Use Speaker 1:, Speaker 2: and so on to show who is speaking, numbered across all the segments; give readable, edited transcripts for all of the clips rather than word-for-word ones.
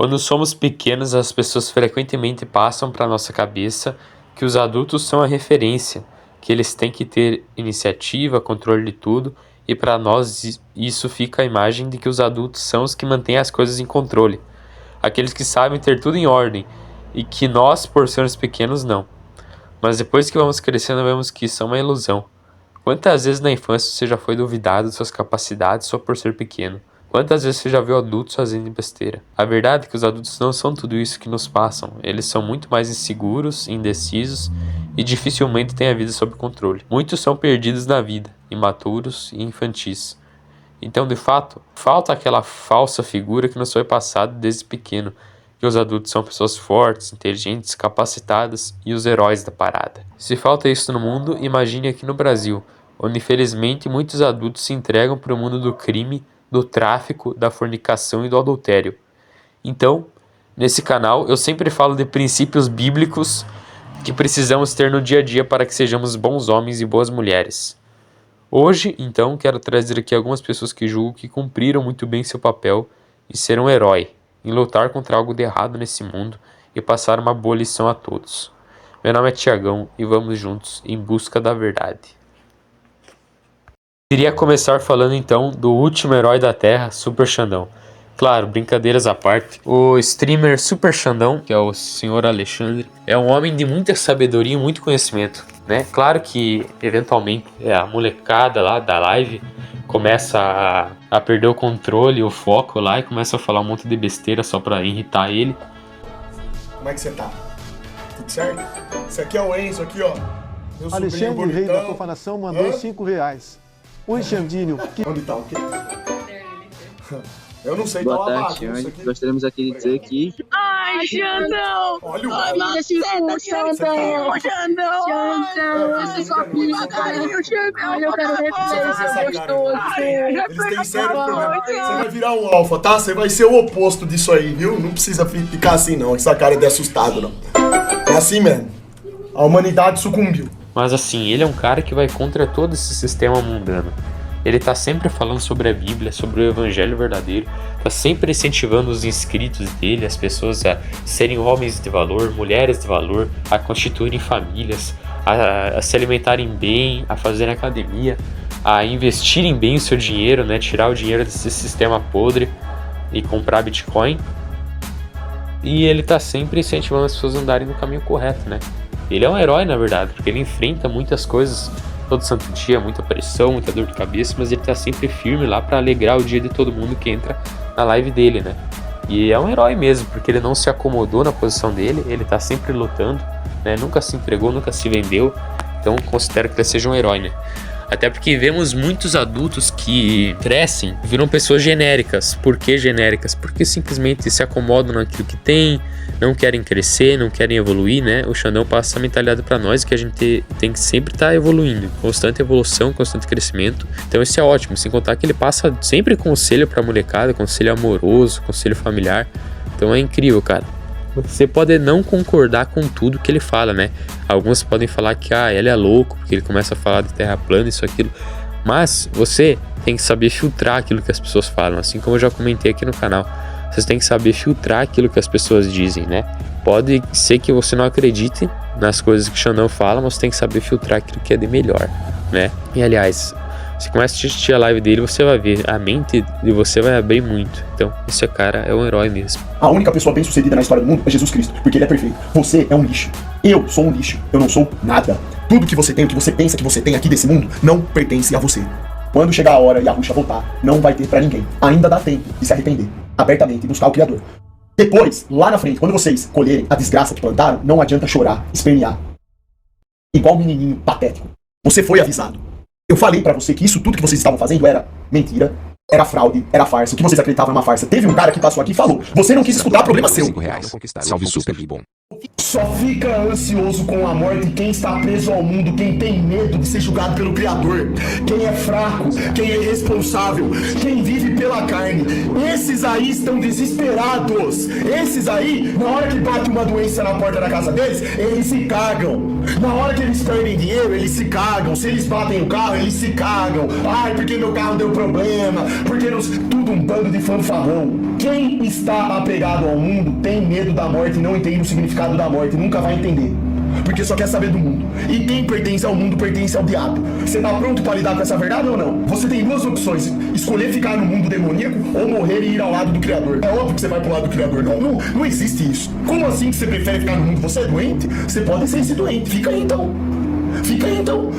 Speaker 1: Quando somos pequenos, as pessoas frequentemente passam para nossa cabeça que os adultos são a referência, que eles têm que ter iniciativa, controle de tudo, e para nós isso fica a imagem de que os adultos são os que mantêm as coisas em controle, aqueles que sabem ter tudo em ordem, e que nós, por sermos pequenos, não. Mas depois que vamos crescendo, vemos que isso é uma ilusão. Quantas vezes na infância você já foi duvidado de suas capacidades só por ser pequeno? Quantas vezes você já viu adultos fazendo besteira? A verdade é que os adultos não são tudo isso que nos passam. Eles são muito mais inseguros, indecisos e dificilmente têm a vida sob controle. Muitos são perdidos na vida, imaturos e infantis. Então, de fato, falta aquela falsa figura que nos foi passada desde pequeno, que os adultos são pessoas fortes, inteligentes, capacitadas e os heróis da parada. Se falta isso no mundo, imagine aqui no Brasil, onde infelizmente muitos adultos se entregam para o mundo do crime, do tráfico, da fornicação e do adultério. Então, nesse canal eu sempre falo de princípios bíblicos que precisamos ter no dia a dia para que sejamos bons homens e boas mulheres. Hoje, então, quero trazer aqui algumas pessoas que julgo que cumpriram muito bem seu papel em ser um herói, em lutar contra algo de errado nesse mundo e passar uma boa lição a todos. Meu nome é Tiagão e vamos juntos em busca da verdade. Queria começar falando então do último herói da Terra, Super Xandão. Claro, brincadeiras à parte, o streamer Super Xandão, que é o Sr. Alexandre, é um homem de muita sabedoria e muito conhecimento, né? Claro que, eventualmente, a molecada lá da live começa a perder o controle, o foco lá e começa a falar um monte de besteira só pra irritar ele.
Speaker 2: Como é que você tá? Tudo certo? Esse aqui é o Enzo, aqui ó. Meu
Speaker 3: Alexandre, rei da profanação, mandou R$5. Oi, Xandinho.
Speaker 2: Onde tá o quê? Eu não sei,
Speaker 4: Boa
Speaker 2: tá uma
Speaker 4: tarde,
Speaker 2: bagunça
Speaker 4: senhores.
Speaker 2: aqui.
Speaker 4: Gostaríamos aqui de dizer que...
Speaker 5: Ai, Xandão!
Speaker 2: Olha o
Speaker 5: Ai,
Speaker 2: cara.
Speaker 5: Xandão! Xandão! Você só pisa, carinho, Xandão! Eu quero referência, gostoso!
Speaker 2: Eles têm sério problema. Você vai virar um alfa, tá? Você vai ser o oposto disso aí, viu? Não precisa ficar assim não, essa cara é de assustado não. É assim mesmo. A humanidade sucumbiu.
Speaker 1: Mas assim, ele é um cara que vai contra todo esse sistema mundano. Ele tá sempre falando sobre a Bíblia, sobre o Evangelho verdadeiro, tá sempre incentivando os inscritos dele, as pessoas a serem homens de valor, mulheres de valor, a constituírem famílias, a se alimentarem bem, a fazerem academia, a investirem bem o seu dinheiro, né? Tirar o dinheiro desse sistema podre e comprar Bitcoin. E ele tá sempre incentivando as pessoas a andarem no caminho correto, né? Ele é um herói, na verdade, porque ele enfrenta muitas coisas todo santo dia, muita pressão, muita dor de cabeça, mas ele tá sempre firme lá pra alegrar o dia de todo mundo que entra na live dele, né? E é um herói mesmo, porque ele não se acomodou na posição dele, ele tá sempre lutando, né? Nunca se entregou, nunca se vendeu, então considero que ele seja um herói, né? Até porque vemos muitos adultos que crescem, viram pessoas genéricas. Por que genéricas? Porque simplesmente se acomodam naquilo que tem, não querem crescer, não querem evoluir, né? O Xandão passa essa mentalidade pra nós que a gente tem que sempre estar evoluindo. Constante evolução, constante crescimento. Então isso é ótimo, sem contar que ele passa sempre conselho pra molecada, conselho amoroso, conselho familiar. Então é incrível, cara. Você pode não concordar com tudo que ele fala, né? Alguns podem falar que ele é louco, porque ele começa a falar de terra plana, isso, aquilo. Mas você tem que saber filtrar aquilo que as pessoas falam, assim como eu já comentei aqui no canal. Você tem que saber filtrar aquilo que as pessoas dizem, né? Pode ser que você não acredite nas coisas que o Xandão fala, mas você tem que saber filtrar aquilo que é de melhor, né? E aliás, você começa a assistir a live dele, você vai ver, a mente de você vai abrir muito. Então, esse cara é um herói mesmo.
Speaker 2: A única pessoa bem sucedida na história do mundo é Jesus Cristo, porque ele é perfeito. Você é um lixo. Eu sou um lixo. Eu não sou nada. Tudo que você tem, o que você pensa que você tem aqui desse mundo, não pertence a você. Quando chegar a hora e a Ruxa voltar, não vai ter pra ninguém. Ainda dá tempo de se arrepender, abertamente, e buscar o Criador. Depois, lá na frente, quando vocês colherem a desgraça que plantaram, não adianta chorar, espernear. Igual um menininho patético. Você foi avisado. Eu falei pra você que isso tudo que vocês estavam fazendo era mentira, era fraude, era farsa. O que vocês acreditavam era uma farsa. Teve um cara que passou aqui e falou: você não quis escutar, problema seu.
Speaker 6: R$5. Salve Super Bom.
Speaker 2: Só fica ansioso com a morte quem está preso ao mundo, quem tem medo de ser julgado pelo Criador, quem é fraco, quem é irresponsável, quem vive pela carne. Esses aí estão desesperados. Esses aí, na hora que bate uma doença na porta da casa deles, eles se cagam. Na hora que eles perdem dinheiro, eles se cagam. Se eles batem o carro, eles se cagam. Ai, porque meu carro deu problema, porque tudo um bando de fanfarrão. Quem está apegado ao mundo tem medo da morte e não entende o significado da morte, nunca vai entender, porque só quer saber do mundo. E quem pertence ao mundo pertence ao diabo. Você tá pronto pra lidar com essa verdade ou não? Você tem duas opções: escolher ficar no mundo demoníaco ou morrer e ir ao lado do Criador. É óbvio que você vai pro lado do Criador. Não existe isso. Como assim que você prefere ficar no mundo? Você é doente? Você pode ser esse doente. Fica aí então.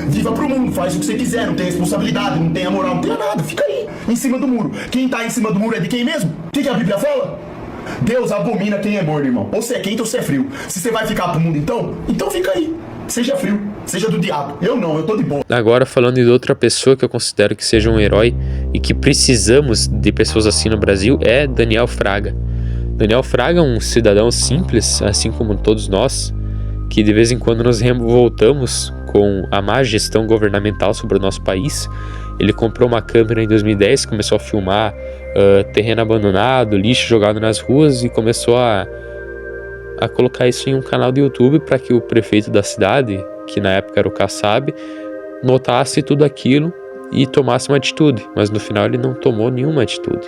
Speaker 2: Viva pro mundo, faz o que você quiser, não tem responsabilidade, não tem moral, não tem nada. Fica aí, em cima do muro. Quem tá em cima do muro é de quem mesmo? O que a Bíblia fala? Deus abomina quem é morno, irmão. Ou você é quente ou você é frio. Se você vai ficar pro mundo então fica aí. Seja frio, seja do diabo. Eu não, eu tô de boa.
Speaker 1: Agora falando de outra pessoa que eu considero que seja um herói e que precisamos de pessoas assim no Brasil, é Daniel Fraga. Daniel Fraga é um cidadão simples, assim como todos nós, que de vez em quando nos revoltamos com a má gestão governamental sobre o nosso país. Ele comprou uma câmera em 2010, começou a filmar terreno abandonado, lixo jogado nas ruas e começou a colocar isso em um canal do YouTube para que o prefeito da cidade, que na época era o Kassab, notasse tudo aquilo e tomasse uma atitude, mas no final ele não tomou nenhuma atitude,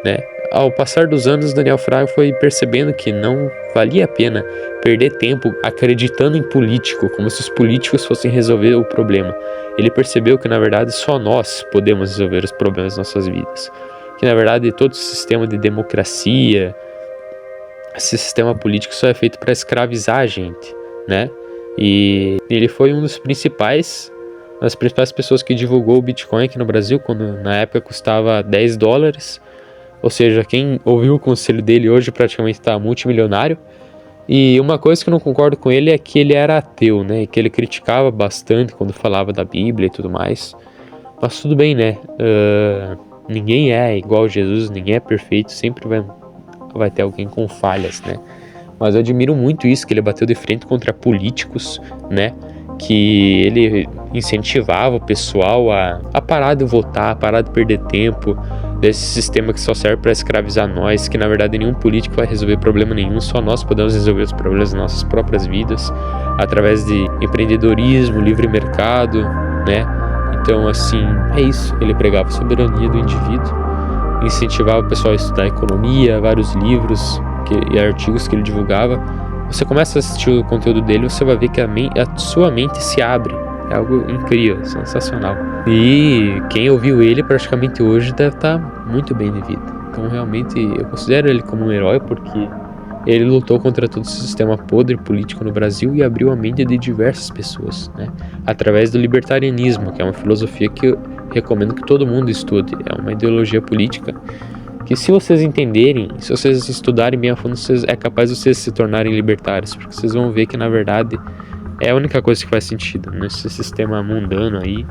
Speaker 1: né? Ao passar dos anos, Daniel Fraga foi percebendo que não valia a pena perder tempo acreditando em político, como se os políticos fossem resolver o problema. Ele percebeu que, na verdade, só nós podemos resolver os problemas das nossas vidas. Que, na verdade, todo o sistema de democracia, esse sistema político só é feito para escravizar a gente, né? E ele foi uma das principais pessoas que divulgou o Bitcoin aqui no Brasil, quando na época custava $10. Ou seja, quem ouviu o conselho dele hoje praticamente está multimilionário. E uma coisa que eu não concordo com ele é que ele era ateu, né? E que ele criticava bastante quando falava da Bíblia e tudo mais. Mas tudo bem, né? Ninguém é igual a Jesus, ninguém é perfeito, sempre vai ter alguém com falhas, né? Mas eu admiro muito isso, que ele bateu de frente contra políticos, né? Que ele incentivava o pessoal a parar de votar, a parar de perder tempo desse sistema que só serve para escravizar nós, que na verdade nenhum político vai resolver problema nenhum, só nós podemos resolver os problemas das nossas próprias vidas, através de empreendedorismo, livre mercado, né? Então assim, é isso, ele pregava a soberania do indivíduo, incentivava o pessoal a estudar economia, vários livros e artigos que ele divulgava. Você começa a assistir o conteúdo dele, você vai ver que a sua mente se abre. É algo incrível, sensacional. E quem ouviu ele praticamente hoje deve estar muito bem de vida. Então realmente eu considero ele como um herói, porque ele lutou contra todo esse sistema podre político no Brasil e abriu a mente de diversas pessoas, né? Através do libertarianismo, que é uma filosofia que eu recomendo que todo mundo estude. É uma ideologia política que, se vocês entenderem, se vocês estudarem bem a fundo, é capaz de vocês se tornarem libertários, porque vocês vão ver que na verdade é a única coisa que faz sentido nesse sistema mundano aí,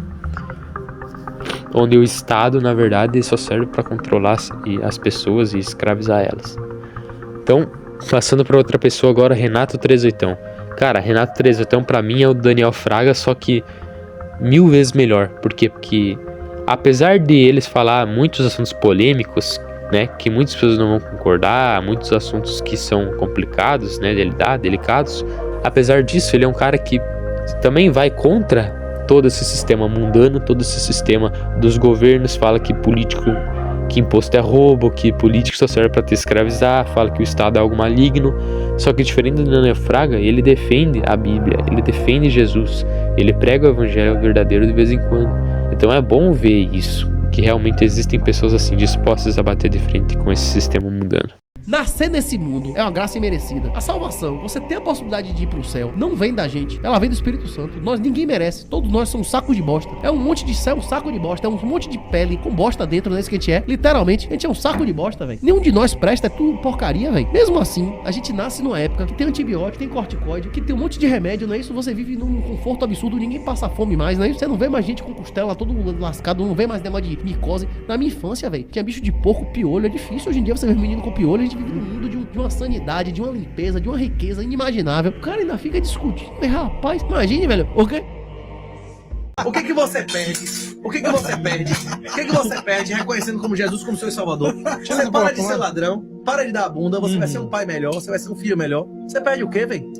Speaker 1: onde o Estado na verdade só serve para controlar as pessoas e escravizar elas. Então, passando para outra pessoa agora, Renato Trezeitão. Cara, Renato Trezeitão pra mim é o Daniel Fraga, só que 1000 vezes melhor. Por quê? Porque apesar de eles falar muitos assuntos polêmicos, né, que muitas pessoas não vão concordar, muitos assuntos que são complicados, né, de lidar, delicados, apesar disso, ele é um cara que também vai contra todo esse sistema mundano, todo esse sistema dos governos, fala que que imposto é roubo, que político só serve para te escravizar, fala que o Estado é algo maligno. Só que diferente do Daniel Fraga, ele defende a Bíblia, ele defende Jesus, ele prega o evangelho verdadeiro de vez em quando. Então é bom ver isso, que realmente existem pessoas assim dispostas a bater de frente com esse sistema mundano.
Speaker 4: Nascer nesse mundo é uma graça imerecida. A salvação, você tem a possibilidade de ir pro céu, não vem da gente, ela vem do Espírito Santo. Ninguém merece, todos nós somos um saco de bosta. É um monte de céu, um saco de bosta, é um monte de pele com bosta dentro, não é isso que a gente é? Literalmente, a gente é um saco de bosta, velho. Nenhum de nós presta, é tudo porcaria, velho. Mesmo assim, a gente nasce numa época que tem antibiótico, tem corticoide, que tem um monte de remédio, não é isso? Você vive num conforto absurdo, ninguém passa fome mais, não é isso? Você não vê mais gente com costela todo lascado, não vê mais negócio de micose. Na minha infância, velho, tinha bicho de porco, piolho, é difícil hoje em dia você ver menino com piolho, a gente gente vive num mundo de uma sanidade, de uma limpeza, de uma riqueza inimaginável. O cara ainda fica discutindo. Rapaz, imagine, velho. O quê?
Speaker 6: O que você perde? O que você perde? O que você perde reconhecendo como Jesus como seu Salvador? Você para de ser ladrão, para de dar bunda, você vai ser um pai melhor, você vai ser um filho melhor. Você perde o quê, velho?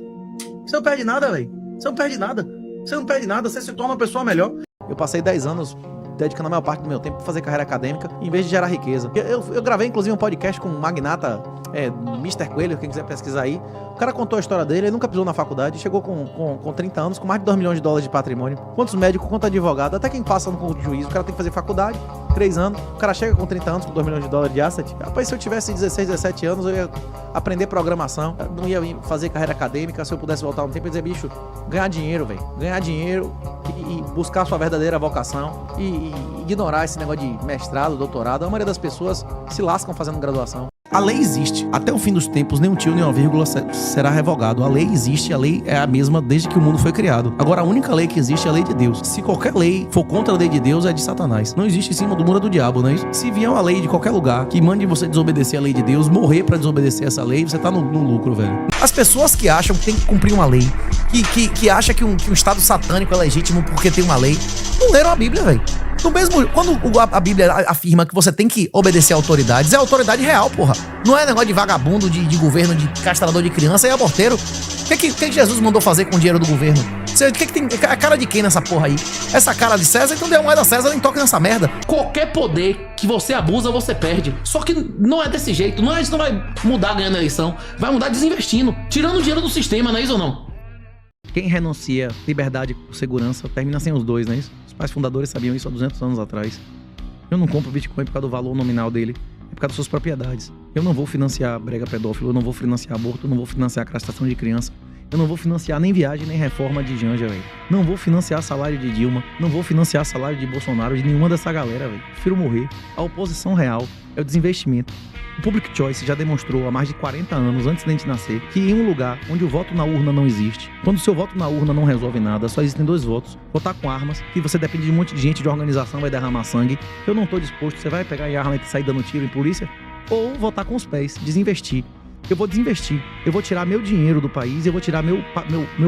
Speaker 6: Você não perde nada, velho. Você não perde nada. Você não perde nada, você se torna uma pessoa melhor. Eu passei 10 anos dedicando a maior parte do meu tempo para fazer carreira acadêmica, em vez de gerar riqueza. Eu gravei, inclusive, um podcast com um magnata, Mr. Coelho, quem quiser pesquisar aí. O cara contou a história dele, ele nunca pisou na faculdade, chegou com 30 anos, com mais de $2 milhões de patrimônio. Quantos médicos, quanto advogado, até quem passa no concurso de juízo, o cara tem que fazer faculdade, 3 anos, o cara chega com 30 anos, com $2 milhões de asset. Rapaz, se eu tivesse 16, 17 anos, eu ia aprender programação, eu não ia fazer carreira acadêmica. Se eu pudesse voltar um tempo, eu ia dizer, bicho, ganhar dinheiro, velho. Ganhar dinheiro e buscar a sua verdadeira vocação e ignorar esse negócio de mestrado, doutorado. A maioria das pessoas se lascam fazendo graduação. A lei existe. Até o fim dos tempos, nem um tio nem uma vírgula será revogado. A lei existe, a lei é a mesma desde que o mundo foi criado. Agora, a única lei que existe é a lei de Deus. Se qualquer lei for contra a lei de Deus, é de Satanás. Não existe em cima do muro do diabo, não é isso? Se vier uma lei de qualquer lugar que mande você desobedecer a lei de Deus, morrer pra desobedecer essa lei, você tá no lucro, velho. As pessoas que acham que tem que cumprir uma lei, que acham que um Estado satânico é legítimo porque tem uma lei, não leram a Bíblia, velho. No mesmo, quando a Bíblia afirma que você tem que obedecer a autoridades, é autoridade real, porra. Não é negócio de vagabundo, de governo, de castrador de criança e aborteiro. O que Jesus mandou fazer com o dinheiro do governo? O que tem a cara de quem nessa porra aí? Essa cara de César, então dê uma moeda a César, nem toque nessa merda.
Speaker 4: Qualquer poder que você abusa, você perde. Só que não é desse jeito. Isso não vai mudar ganhando a eleição. Vai mudar desinvestindo, tirando o dinheiro do sistema, não é isso ou não?
Speaker 6: Quem renuncia liberdade por segurança termina sem os dois, não é isso? Os pais fundadores sabiam isso há 200 anos atrás. Eu não compro Bitcoin por causa do valor nominal dele, é por causa das suas propriedades. Eu não vou financiar brega pedófilo, eu não vou financiar aborto, eu não vou financiar castração de criança. Eu não vou financiar nem viagem, nem reforma de Janja, velho. Não vou financiar salário de Dilma, não vou financiar salário de Bolsonaro, de nenhuma dessa galera, velho. Prefiro morrer. A oposição real é o desinvestimento. O Public Choice já demonstrou há mais de 40 anos, antes de a gente nascer, que em um lugar onde o voto na urna não existe, quando o seu voto na urna não resolve nada, só existem 2 votos: votar com armas, que você depende de um monte de gente, de organização, vai derramar sangue. Eu não tô disposto, você vai pegar em arma e sair dando tiro em polícia? Ou votar com os pés, desinvestir. Eu vou desinvestir, eu vou tirar meu dinheiro do país, eu vou tirar meu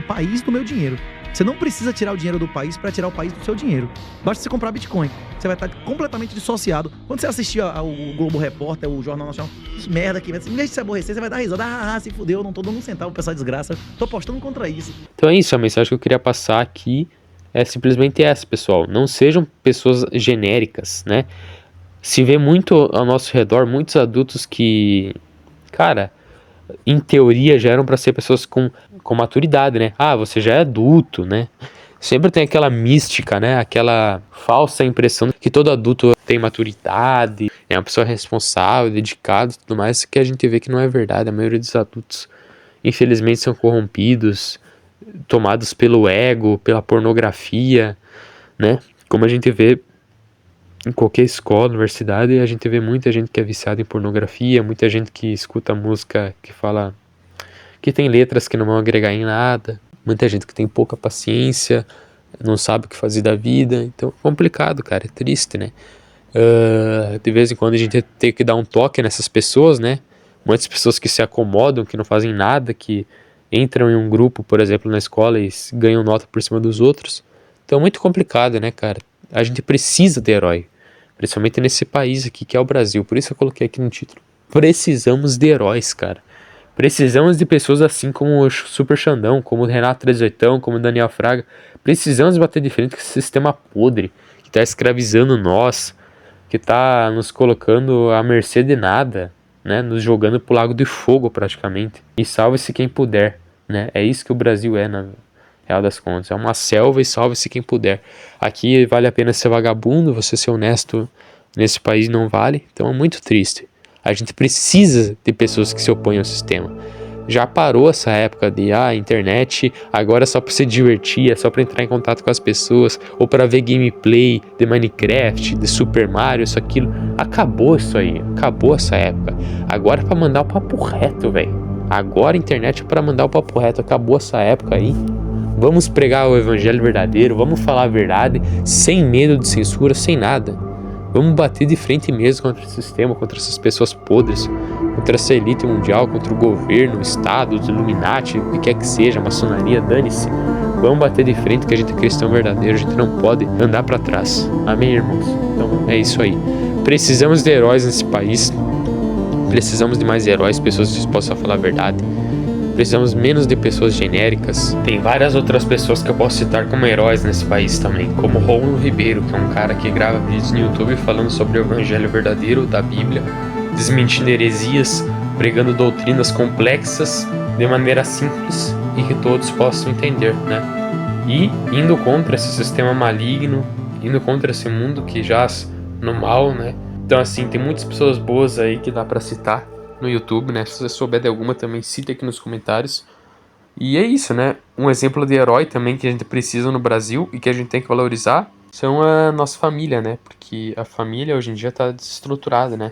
Speaker 6: país do meu dinheiro. Você não precisa tirar o dinheiro do país para tirar o país do seu dinheiro. Basta você comprar Bitcoin. Você vai estar completamente dissociado. Quando você assistir ao Globo Repórter, o Jornal Nacional, que merda aqui, em vez de se aborrecer, você vai dar risada. Se fudeu, eu não tô dando um centavo pra essa desgraça. Tô apostando contra isso.
Speaker 1: Então é isso, a mensagem que eu queria passar aqui é simplesmente essa, pessoal. Não sejam pessoas genéricas, né? Se vê muito ao nosso redor, muitos adultos que, cara, em teoria já eram para ser pessoas com maturidade, né? Ah, você já é adulto, né? Sempre tem aquela mística, né? Aquela falsa impressão que todo adulto tem maturidade, é uma pessoa responsável, dedicada e tudo mais, que a gente vê que não é verdade. A maioria dos adultos, infelizmente, são corrompidos, tomados pelo ego, pela pornografia, né? Como a gente vê em qualquer escola, universidade, a gente vê muita gente que é viciada em pornografia, muita gente que escuta música que fala, que tem letras que não vão agregar em nada, muita gente que tem pouca paciência, não sabe o que fazer da vida. Então é complicado, cara, é triste, né? De vez em quando a gente tem que dar um toque nessas pessoas, né? Muitas pessoas que se acomodam, que não fazem nada, que entram em um grupo, por exemplo, na escola e ganham nota por cima dos outros. Então é muito complicado, né, cara? A gente precisa de herói, principalmente nesse país aqui que é o Brasil. Por isso eu coloquei aqui no título: precisamos de heróis, cara. Precisamos de pessoas assim como o Super Xandão, como o Renato 38, como o Daniel Fraga. Precisamos bater de frente com esse sistema podre que está escravizando nós, que está nos colocando à mercê de nada, né? Nos jogando pro lago de fogo praticamente. E salve-se quem puder, né? É isso que o Brasil é, na real das contas. É uma selva e salve-se quem puder. Aqui vale a pena ser vagabundo, você ser honesto nesse país não vale. Então é muito triste. A gente precisa de pessoas que se opõem ao sistema. Já parou essa época de internet agora é só pra se divertir, é só pra entrar em contato com as pessoas, ou pra ver gameplay de Minecraft, de Super Mario, isso, aquilo. Acabou isso aí, acabou essa época. Agora é pra mandar o papo reto, velho. Agora a internet é pra mandar o papo reto, acabou essa época aí. Vamos pregar o evangelho verdadeiro, vamos falar a verdade, sem medo de censura, sem nada. Vamos bater de frente mesmo contra esse sistema, contra essas pessoas podres, contra essa elite mundial, contra o governo, o Estado, os Illuminati, o que quer que seja, a maçonaria, dane-se. Vamos bater de frente que a gente é cristão verdadeiro, a gente não pode andar para trás. Amém, irmãos? Então é isso aí. Precisamos de heróis nesse país. Precisamos de mais heróis, pessoas dispostas a falar a verdade. Precisamos menos de pessoas genéricas. Tem várias outras pessoas que eu posso citar como heróis nesse país também, como Rômulo Ribeiro, que é um cara que grava vídeos no YouTube falando sobre o evangelho verdadeiro da Bíblia, desmentindo heresias, pregando doutrinas complexas de maneira simples e que todos possam entender, né? E indo contra esse sistema maligno, indo contra esse mundo que jaz no mal, né? Então assim, tem muitas pessoas boas aí que dá pra citar no YouTube, né? Se você souber de alguma também, cite aqui nos comentários. E é isso, né? Um exemplo de herói também que a gente precisa no Brasil e que a gente tem que valorizar são a nossa família, né? Porque a família hoje em dia tá desestruturada, né?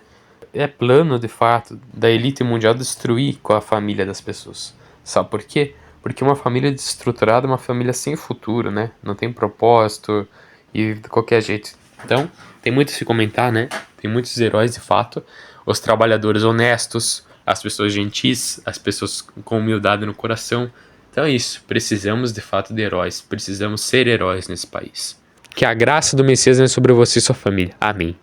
Speaker 1: É plano, de fato, da elite mundial destruir com a família das pessoas. Sabe por quê? Porque uma família desestruturada é uma família sem futuro, né? Não tem propósito e de qualquer jeito. Então, tem muito a se comentar, né? Tem muitos heróis de fato. Os trabalhadores honestos, as pessoas gentis, as pessoas com humildade no coração. Então é isso, precisamos de fato de heróis, precisamos ser heróis nesse país. Que a graça do Messias venha sobre você e sua família. Amém.